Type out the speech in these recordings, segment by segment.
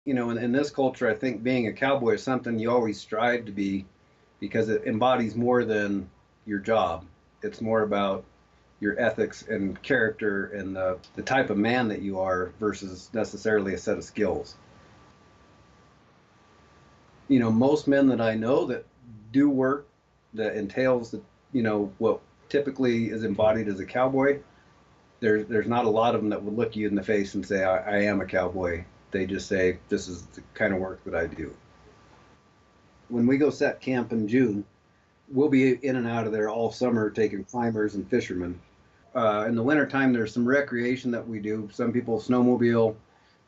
In this culture, I think being a cowboy is something you always strive to be because it embodies more than your job. It's more about your ethics and character and the type of man that you are versus necessarily a set of skills. Most men that I know that do work that entails what typically is embodied as a cowboy, there's not a lot of them that would look you in the face and say, I am a cowboy. They just say, this is the kind of work that I do. When we go set camp in June, we'll be in and out of there all summer taking climbers and fishermen. In the wintertime, there's some recreation that we do. Some people snowmobile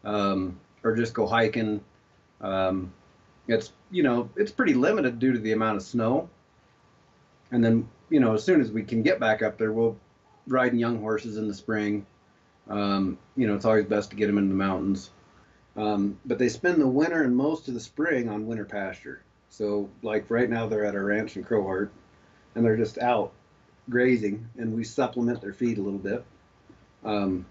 or just go hiking. Um, it's pretty limited due to the amount of snow. And then, as soon as we can get back up there, we'll ride young horses in the spring. It's always best to get them in the mountains. But they spend the winter and most of the spring on winter pasture. So, like right now, they're at our ranch in Crowheart, and they're just out grazing, and we supplement their feed a little bit. Um,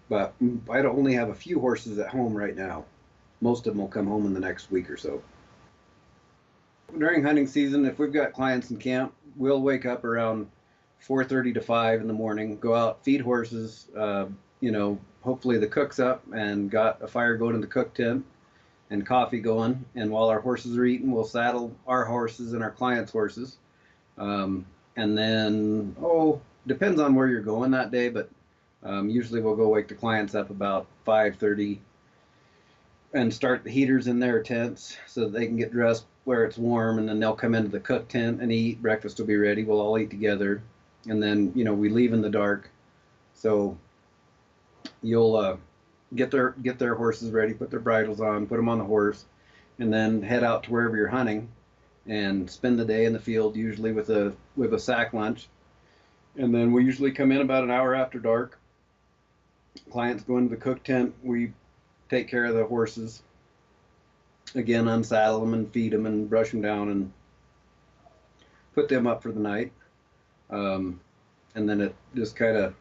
but I only have a few horses at home right now. Most of them will come home in the next week or so. During hunting season, if we've got clients in camp, we'll wake up around 4:30 to 5 in the morning, go out, feed horses. Hopefully the cook's up and got a fire going in the cook tent and coffee going. And while our horses are eating, we'll saddle our horses and our clients' horses. And then, depends on where you're going that day, but usually we'll go wake the clients up about 5:30 and start the heaters in their tents so that they can get dressed where it's warm, and then they'll come into the cook tent and eat. Breakfast will be ready. We'll all eat together, and then we leave in the dark. So you'll get their horses ready, put their bridles on, put them on the horse, and then head out to wherever you're hunting and spend the day in the field, usually with a sack lunch. And then we usually come in about an hour after dark. Clients go into the cook tent. We take care of the horses. Again, unsaddle them and feed them and brush them down and put them up for the night. And then it just kind of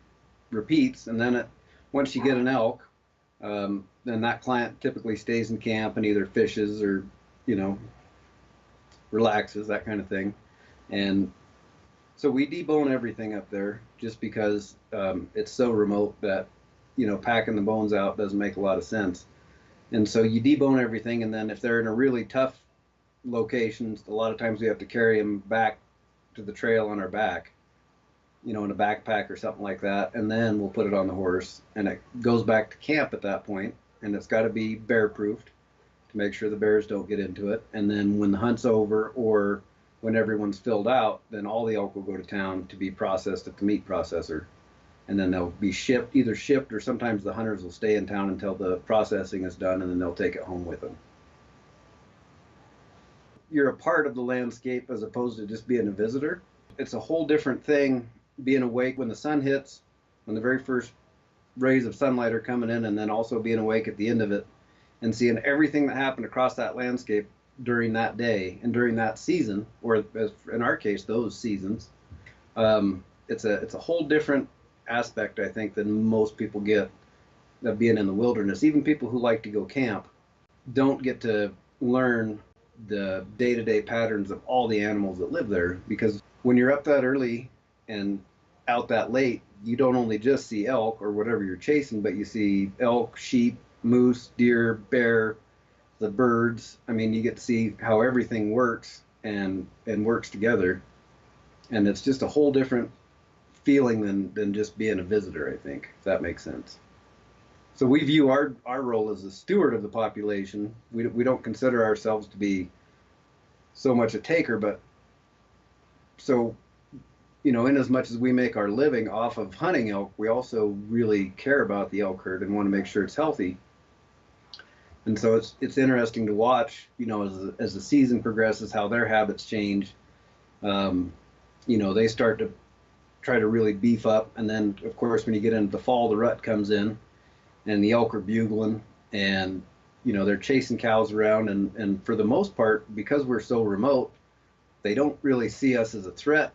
repeats. And then once you get an elk, then that client typically stays in camp and either fishes or, relaxes, that kind of thing. And so we debone everything up there just because it's so remote that, packing the bones out doesn't make a lot of sense. And so you debone everything, and then if they're in a really tough location, a lot of times we have to carry them back to the trail on our back, in a backpack or something like that, and then we'll put it on the horse, and it goes back to camp at that point, and it's got to be bear-proofed to make sure the bears don't get into it. And then when the hunt's over or when everyone's filled out, then all the elk will go to town to be processed at the meat processor. And then they'll be either shipped, or sometimes the hunters will stay in town until the processing is done, and then they'll take it home with them. You're a part of the landscape as opposed to just being a visitor. It's a whole different thing being awake when the sun hits, when the very first rays of sunlight are coming in, and then also being awake at the end of it and seeing everything that happened across that landscape during that day and during that season, or as in our case, those seasons. It's a whole different aspect, I think, than most people get of being in the wilderness. Even people who like to go camp don't get to learn the day-to-day patterns of all the animals that live there, because when you're up that early and out that late, you don't only just see elk or whatever you're chasing, but you see elk, sheep, moose, deer, bear, the birds. I mean, you get to see how everything works and works together, and it's just a whole different feeling than just being a visitor, I think, if that makes sense. So we view our role as a steward of the population. We don't consider ourselves to be so much a taker, but so, in as much as we make our living off of hunting elk, we also really care about the elk herd and want to make sure it's healthy. And so it's interesting to watch, as the season progresses, how their habits change. They start to try to really beef up, and then of course when you get into the fall, the rut comes in and the elk are bugling, and they're chasing cows around, and for the most part, because we're so remote, they don't really see us as a threat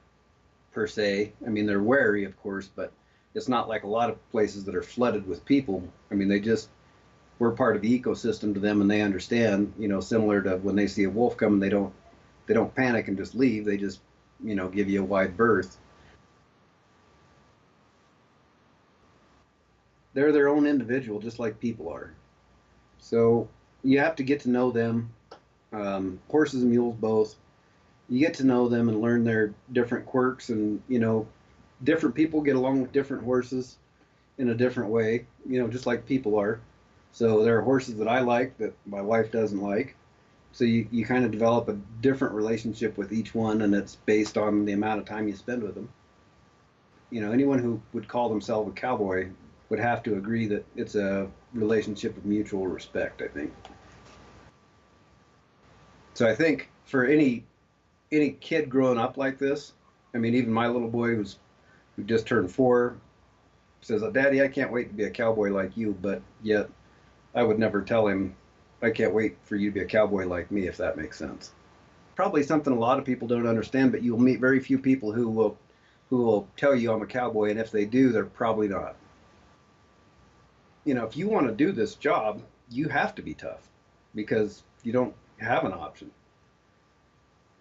per se. I mean, they're wary, of course, but it's not like a lot of places that are flooded with people. I mean, they just we're part of the ecosystem to them, and they understand, similar to when they see a wolf coming, they don't panic and just leave. They just, give you a wide berth. They're their own individual, just like people are. So you have to get to know them, horses and mules both. You get to know them and learn their different quirks, and different people get along with different horses in a different way, just like people are. So there are horses that I like that my wife doesn't like. So you kind of develop a different relationship with each one, and it's based on the amount of time you spend with them. Anyone who would call themselves a cowboy would have to agree that it's a relationship of mutual respect, I think. So I think for any kid growing up like this, I mean, even my little boy who just turned 4 says, "Daddy, I can't wait to be a cowboy like you," but yet I would never tell him, "I can't wait for you to be a cowboy like me," if that makes sense. Probably something a lot of people don't understand, but you'll meet very few people who will tell you I'm a cowboy, and if they do, they're probably not. If you want to do this job, you have to be tough because you don't have an option.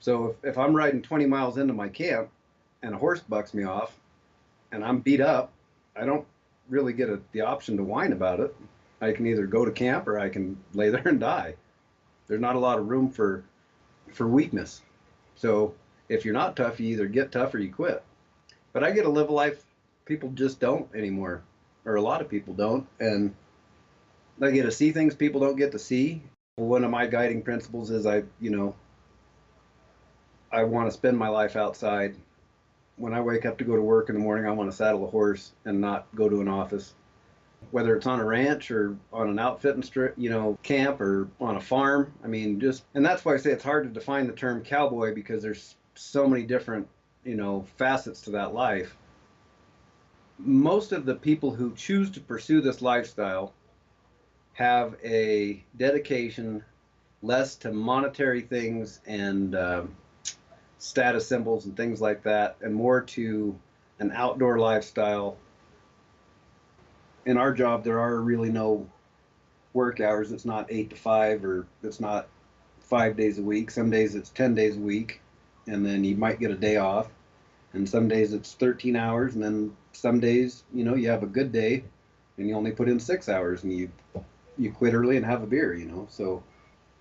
So if I'm riding 20 miles into my camp and a horse bucks me off and I'm beat up, I don't really get the option to whine about it. I can either go to camp or I can lay there and die. There's not a lot of room for weakness. So if you're not tough, you either get tough or you quit. But I get to live a life people just don't anymore, or a lot of people don't, and I get to see things people don't get to see. One of my guiding principles is I want to spend my life outside. When I wake up to go to work in the morning, I want to saddle a horse and not go to an office. Whether it's on a ranch or on an outfitting camp or on a farm. I mean, and that's why I say it's hard to define the term cowboy, because there's so many different, facets to that life. Most of the people who choose to pursue this lifestyle have a dedication less to monetary things and status symbols and things like that, and more to an outdoor lifestyle. In our job, there are really no work hours. It's not 8 to 5, or it's not 5 days a week. Some days it's 10 days a week, and then you might get a day off. And some days it's 13 hours, and then some days, you have a good day and you only put in 6 hours, and you quit early and have a beer, So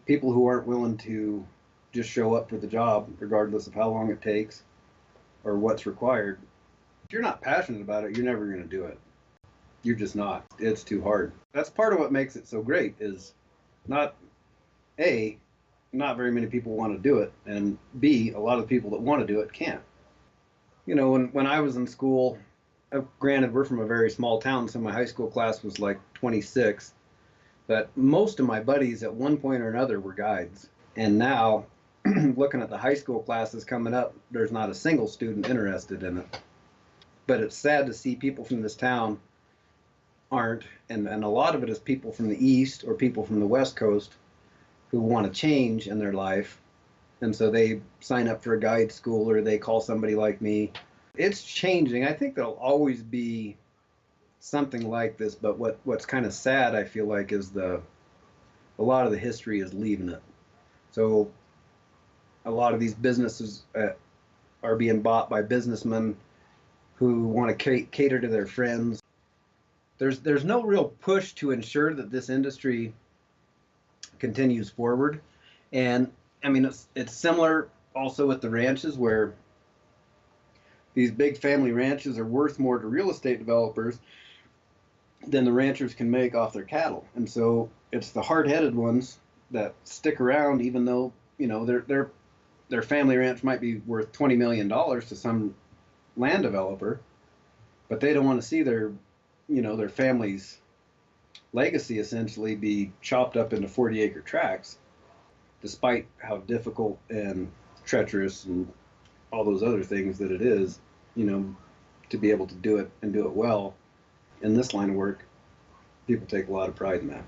people who aren't willing to just show up for the job, regardless of how long it takes or what's required, if you're not passionate about it, you're never going to do it. You're just not. It's too hard. That's part of what makes it so great, is not very many people want to do it, and B, a lot of the people that want to do it can't. When I was in school, granted, we're from a very small town, so my high school class was like 26, but most of my buddies at one point or another were guides. And now, looking at the high school classes coming up, there's not a single student interested in it. But it's sad to see people from this town aren't, and a lot of it is people from the East or people from the West Coast who want to change in their life, and so they sign up for a guide school, or they call somebody like me. It's changing. I think there'll always be something like this, but what's kind of sad, I feel like, is a lot of the history is leaving it. So a lot of these businesses are being bought by businessmen who want to cater to their friends. There's no real push to ensure that this industry continues forward. And I mean, it's similar also with the ranches, where these big family ranches are worth more to real estate developers than the ranchers can make off their cattle. And so it's the hard-headed ones that stick around, even though their family ranch might be worth $20 million to some land developer, but they don't want to see their family's legacy essentially be chopped up into 40-acre tracts, despite how difficult and treacherous and all those other things that it is, to be able to do it and do it well. In this line of work, people take a lot of pride in that.